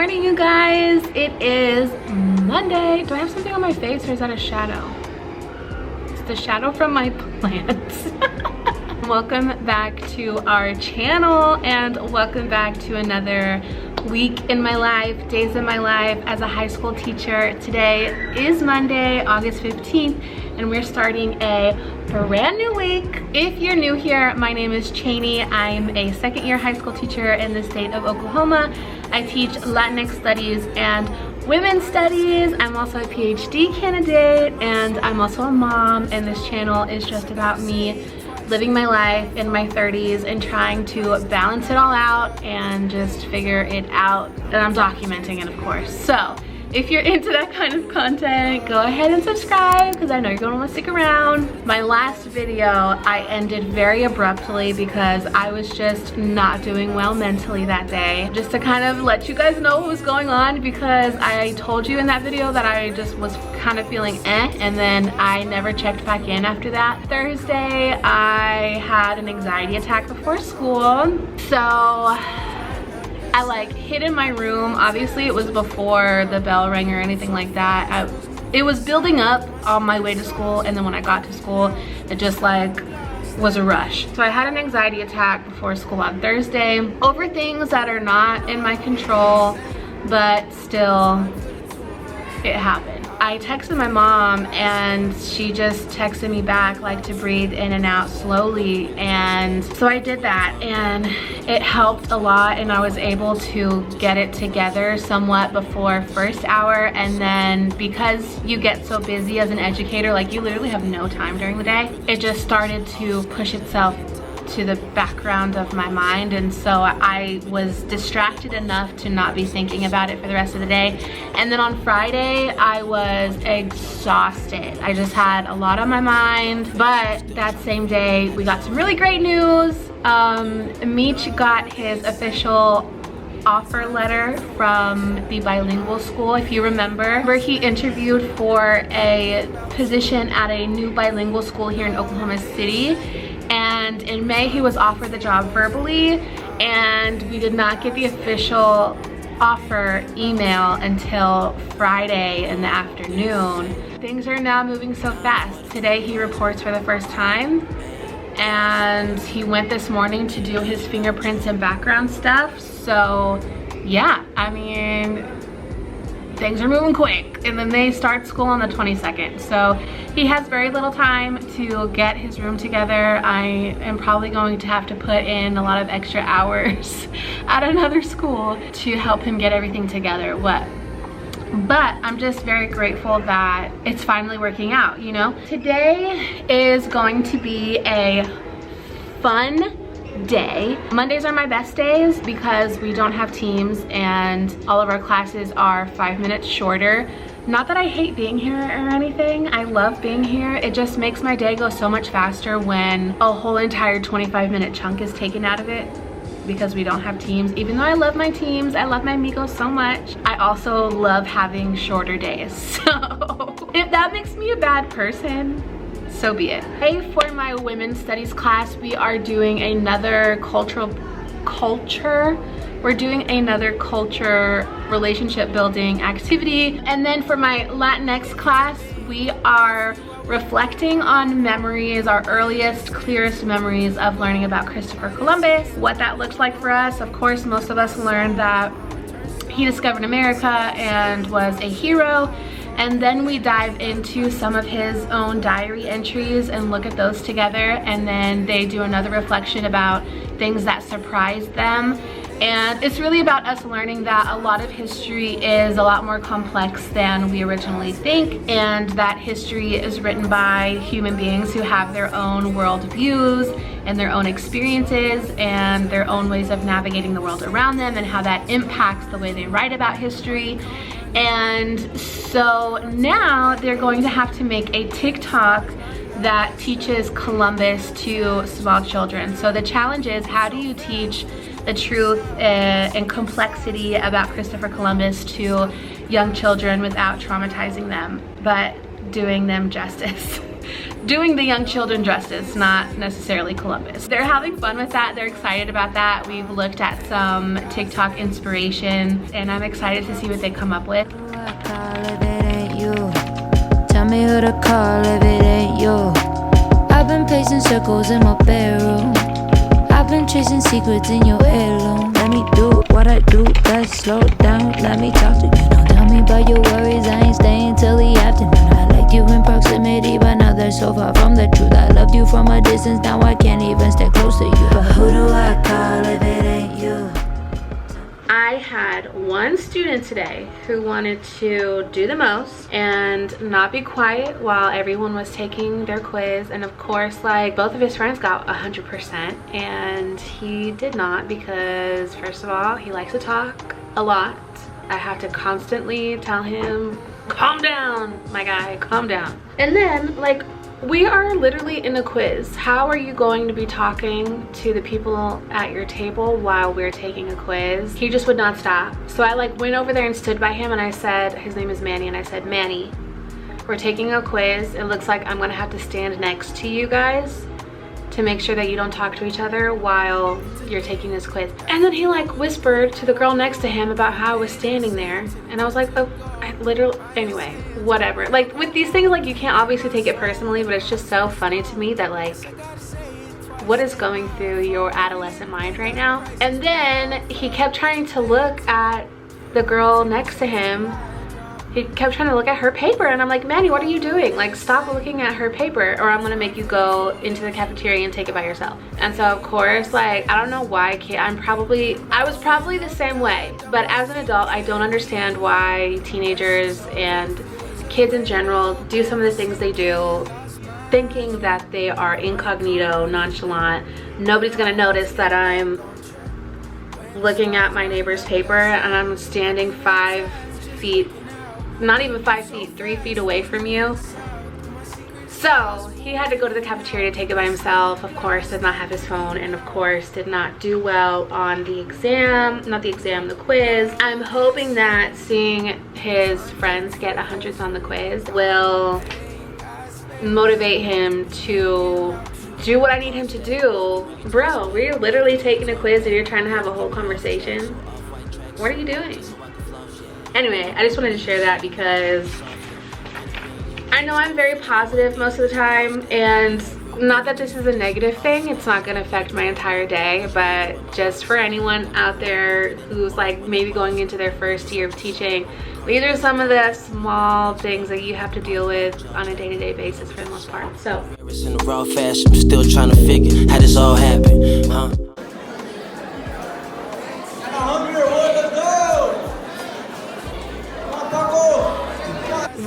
morning, you guys. It is Monday. Do I have something on my face or is that a shadow? It's the shadow from my plants. Welcome back to our channel and welcome back to another week in my life, days in my life as a high school teacher. Today is Monday, August 15th, and we're starting a brand new week. If you're new here, my name is Cheney. I'm a second-year high school teacher in the state of Oklahoma. I teach Latinx studies and women's studies. I'm also a PhD candidate, and I'm also a mom, and this channel is just about me living my life in my 30s and trying to balance it all out and just figure it out. And I'm documenting it, of course. So if you're into that kind of content, go ahead and subscribe because I know you're gonna want to stick around. My last video, I ended very abruptly because I was just not doing well mentally that day. Just to kind of let you guys know what was going on, because I told you in that video that I just was kind of feeling and then I never checked back in after that. Thursday, I had an anxiety attack before school. So I like hid in my room. Obviously it was before the bell rang or anything like that. It was building up on my way to school, and then when I got to school, it just like was a rush. So I had an anxiety attack before school on Thursday over things that are not in my control, but still it happened. I texted my mom and she just texted me back like to breathe in and out slowly, and so I did that and it helped a lot, and I was able to get it together somewhat before first hour. And then because you get so busy as an educator, like you literally have no time during the day, it just started to push itself to the background of my mind, and so I was distracted enough to not be thinking about it for the rest of the day. And then on Friday I was exhausted. I just had a lot on my mind. But that same day we got some really great news. Meech got his official offer letter from the bilingual school. If you remember, where he interviewed for a position at a new bilingual school here in Oklahoma City, and in May he was offered the job verbally, and we did not get the official offer email until Friday in the afternoon. Things are now moving so fast. Today he reports for the first time, and he went this morning to do his fingerprints and background stuff. So yeah, I mean, things are moving quick, and then they start school on the 22nd. So he has very little time to get his room together. I am probably going to have to put in a lot of extra hours at another school to help him get everything together. But I'm just very grateful that it's finally working out, you know? Today is going to be a fun day. Mondays are my best days because we don't have teams and all of our classes are 5 minutes shorter. Not that I hate being here or anything. I love being here. It just makes my day go so much faster when a whole entire 25-minute chunk is taken out of it because we don't have teams. Even though I love my teams, I love my amigos so much, I also love having shorter days. So if that makes me a bad person, so be it. Today for my women's studies class, we are doing another culture relationship building activity. And then for my Latinx class, we are reflecting on memories, our earliest, clearest memories of learning about Christopher Columbus, what that looked like for us. Of course, most of us learned that he discovered America and was a hero. And then we dive into some of his own diary entries and look at those together. And then they do another reflection about things that surprised them. And it's really about us learning that a lot of history is a lot more complex than we originally think, and that history is written by human beings who have their own world views and their own experiences and their own ways of navigating the world around them, and how that impacts the way they write about history. And so now they're going to have to make a TikTok that teaches Columbus to small children. So the challenge is, how do you teach the truth and complexity about Christopher Columbus to young children without traumatizing them, but doing them justice? doing the young children justice, not necessarily Columbus. They're having fun with that. They're excited about that. We've looked at some TikTok inspiration and I'm excited to see what they come up with. Tell me who to call if it ain't you. I've been pacing circles in my bedroom. I've been chasing secrets in your heirloom. Let me do what I do, let's slow down. Let me talk to you now. Tell me about your worries, I ain't staying till the afternoon. I liked you in proximity, but now they're so far from the truth. I loved you from a distance, now I can't even stay close to you. But who do I call if it ain't you? I had one student today who wanted to do the most and not be quiet while everyone was taking their quiz, and of course, like, both of his friends got 100% and he did not, because first of all, he likes to talk a lot. I have to constantly tell him, calm down, my guy, calm down. And then, like, we are literally in a quiz. How are you going to be talking to the people at your table while we're taking a quiz? He just would not stop. So I like went over there and stood by him and I said, his name is Manny, and I said, Manny, we're taking a quiz. It looks like I'm gonna have to stand next to you guys to make sure that you don't talk to each other while you're taking this quiz. And then he like whispered to the girl next to him about how I was standing there. And I was like, oh, I literally, anyway, whatever. Like with these things, like you can't obviously take it personally, but it's just so funny to me that like, what is going through your adolescent mind right now? And then he kept trying to look at the girl next to him. He kept trying to look at her paper, and I'm like, Manny, what are you doing? Like, stop looking at her paper or I'm gonna make you go into the cafeteria and take it by yourself. And so of course, like, I don't know why I was probably the same way, but as an adult, I don't understand why teenagers and kids in general do some of the things they do, thinking that they are incognito, nonchalant. Nobody's gonna notice that I'm looking at my neighbor's paper and I'm standing 5 feet, not even 5 feet, 3 feet away from you. So he had to go to the cafeteria to take it by himself. Of course, did not have his phone, and of course did not do well on the exam, not the exam, the quiz. I'm hoping that seeing his friends get 100s on the quiz will motivate him to do what I need him to do. Bro, we're literally taking a quiz and you're trying to have a whole conversation. What are you doing? Anyway, I just wanted to share that because I know I'm very positive most of the time, and not that this is a negative thing, it's not gonna affect my entire day, but just for anyone out there who's like maybe going into their first year of teaching, these are some of the small things that you have to deal with on a day-to-day basis for the most part. So in the raw fashion, I'm still trying to figure how this all happened, huh?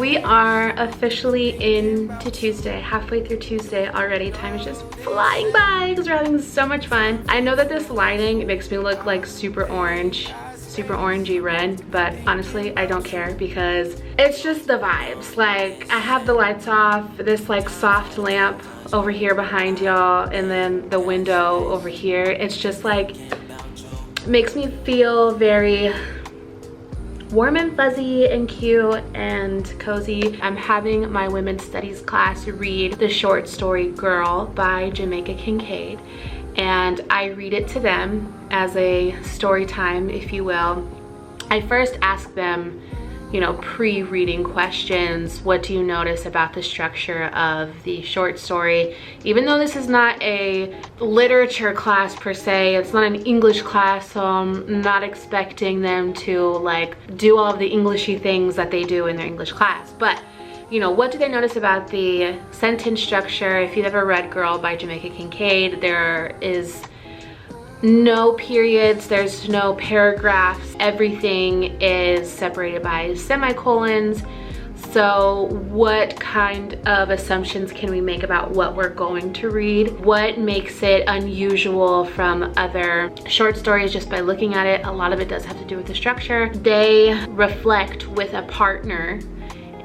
we are officially into Tuesday, halfway through Tuesday already. Time is just flying by because we're having so much fun. I know that this lighting makes me look like super orange, super orangey red, but honestly I don't care because it's just the vibes. Like, I have the lights off, this like soft lamp over here behind y'all, and then the window over here. It's just like makes me feel very warm and fuzzy and cute and cozy. I'm having my women's studies class read the short story Girl by Jamaica Kincaid, and I read it to them as a story time, if you will. I first ask them, you know, pre-reading questions. What do you notice about the structure of the short story? Even though this is not a literature class per se, it's not an English class, so I'm not expecting them to like do all of the Englishy things that they do in their English class. But, you know, what do they notice about the sentence structure? If you've ever read Girl by Jamaica Kincaid, there is no periods, there's no paragraphs, everything is separated by semicolons. So what kind of assumptions can we make about what we're going to read? What makes it unusual from other short stories just by looking at it? A lot of it does have to do with the structure. They reflect with a partner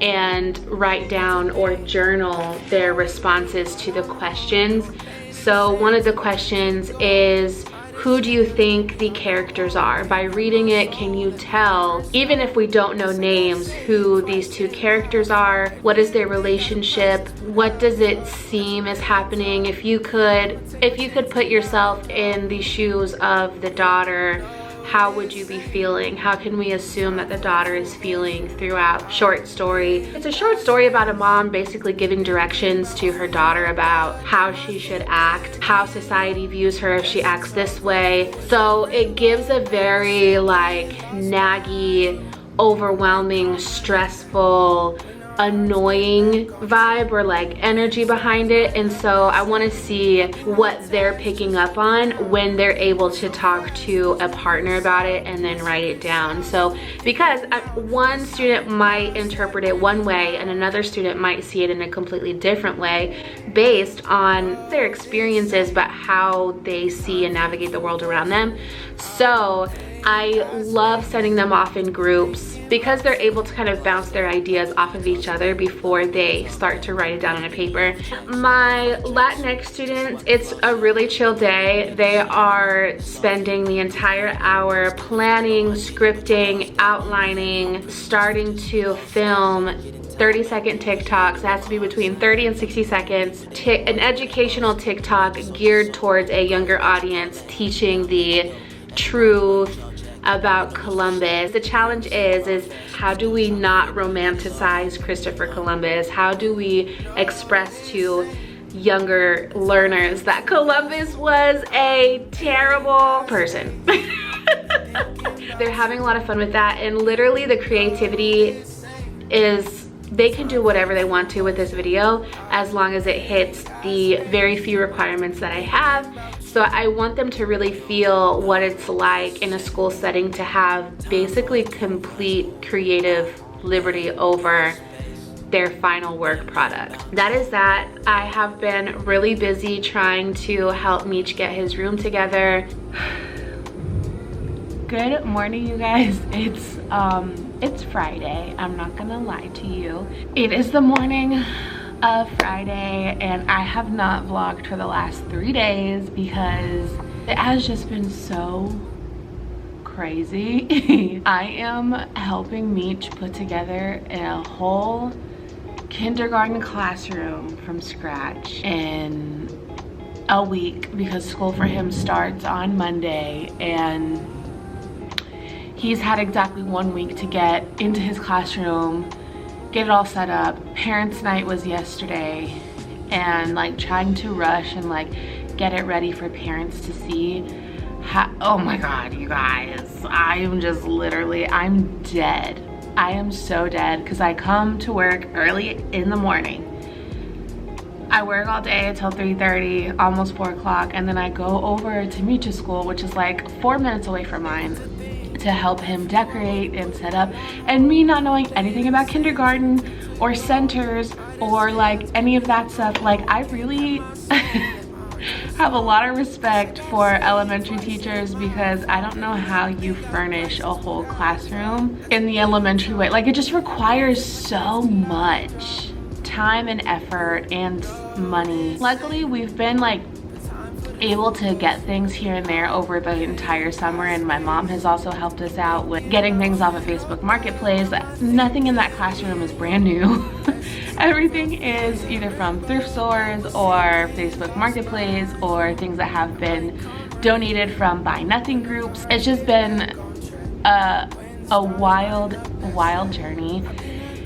and write down or journal their responses to the questions. So one of the questions is, who do you think the characters are? By reading it, can you tell, even if we don't know names, who these two characters are? What is their relationship? What does it seem is happening? If you could put yourself in the shoes of the daughter, how would you be feeling? How can we assume that the daughter is feeling throughout short story? It's a short story about a mom basically giving directions to her daughter about how she should act, how society views her if she acts this way. So it gives a very like naggy, overwhelming, stressful, annoying vibe or like energy behind it. And so I want to see what they're picking up on when they're able to talk to a partner about it and then write it down. So because one student might interpret it one way and another student might see it in a completely different way based on their experiences, but how they see and navigate the world around them. So I love sending them off in groups because they're able to kind of bounce their ideas off of each other before they start to write it down on a paper. My Latinx students, it's a really chill day. They are spending the entire hour planning, scripting, outlining, starting to film 30-second TikToks. It has to be between 30 and 60 seconds. An educational TikTok geared towards a younger audience, teaching the truth about Columbus. The challenge is how do we not romanticize Christopher Columbus? How do we express to younger learners that Columbus was a terrible person? They're having a lot of fun with that, and literally the creativity is, they can do whatever they want to with this video as long as it hits the very few requirements that I have. So I want them to really feel what it's like in a school setting to have basically complete creative liberty over their final work product. That is that. I have been really busy trying to help Meech get his room together. Good morning, you guys. It's Friday. I'm not gonna lie to you. It is the morning of Friday and I have not vlogged for the last 3 days because it has just been so crazy. I am helping Meech put together a whole kindergarten classroom from scratch in a week because school for him starts on Monday, and he's had exactly 1 week to get into his classroom, get it all set up. Parents' night was yesterday, and like trying to rush and like get it ready for parents to see how, oh my god, you guys, I am just literally, I'm dead. I am so dead because I come to work early in the morning. I work all day until 3:30, almost 4 o'clock, and then I go over to Meech's school, which is like 4 minutes away from mine, to help him decorate and set up. And me not knowing anything about kindergarten or centers or like any of that stuff, like I really have a lot of respect for elementary teachers because I don't know how you furnish a whole classroom in the elementary way. Like it just requires so much time and effort and money. Luckily, we've been like able to get things here and there over the entire summer, and my mom has also helped us out with getting things off of Facebook Marketplace. Nothing in that classroom is brand new. Everything is either from thrift stores or Facebook Marketplace or things that have been donated from Buy Nothing groups. It's just been a wild journey.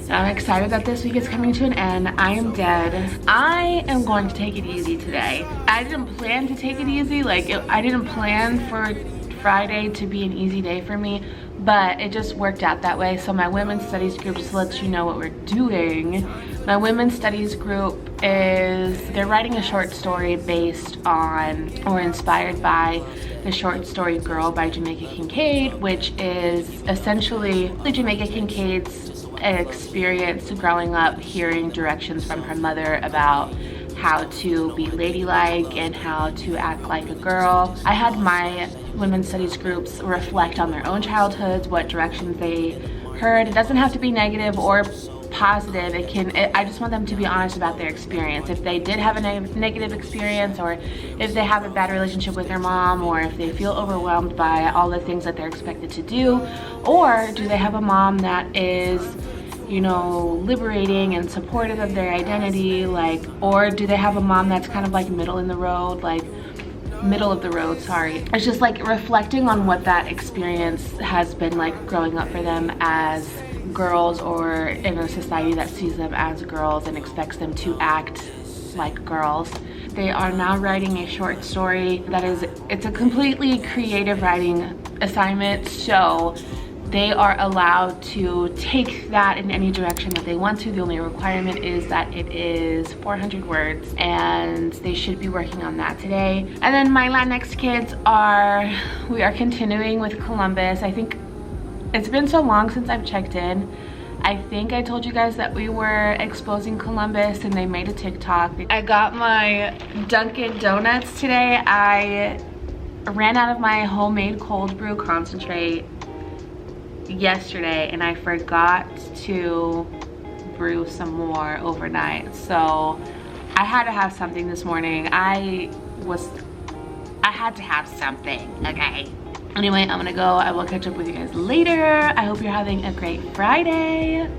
I'm excited that this week is coming to an end. I am dead. I am going to take it easy today. I didn't plan to take it easy. I didn't plan for Friday to be an easy day for me, but it just worked out that way. So my women's studies group, just lets you know what we're doing. My women's studies group they're writing a short story based on or inspired by the short story Girl by Jamaica Kincaid, which is essentially Jamaica Kincaid's experience growing up hearing directions from her mother about how to be ladylike and how to act like a girl. I had my women's studies groups reflect on their own childhoods, what directions they heard. It doesn't have to be negative or positive, I just want them to be honest about their experience. If they did have a negative experience, or if they have a bad relationship with their mom, or if they feel overwhelmed by all the things that they're expected to do, or do they have a mom that is, you know, liberating and supportive of their identity, like, or do they have a mom that's kind of like middle of the road, sorry. It's just like reflecting on what that experience has been like growing up for them as girls, or in a society that sees them as girls and expects them to act like girls. They are now writing a short story that it's a completely creative writing assignment, so they are allowed to take that in any direction that they want to. The only requirement is that it is 400 words, and they should be working on that today. And then my Latinx kids we are continuing with Columbus. I think it's been so long since I've checked in. I think I told you guys that we were exposing Columbus and they made a TikTok. I got my Dunkin' Donuts today. I ran out of my homemade cold brew concentrate yesterday and I forgot to brew some more overnight, so I had to have something this morning. I had to have something, okay? Anyway, I'm gonna go. I will catch up with you guys later. I hope you're having a great Friday.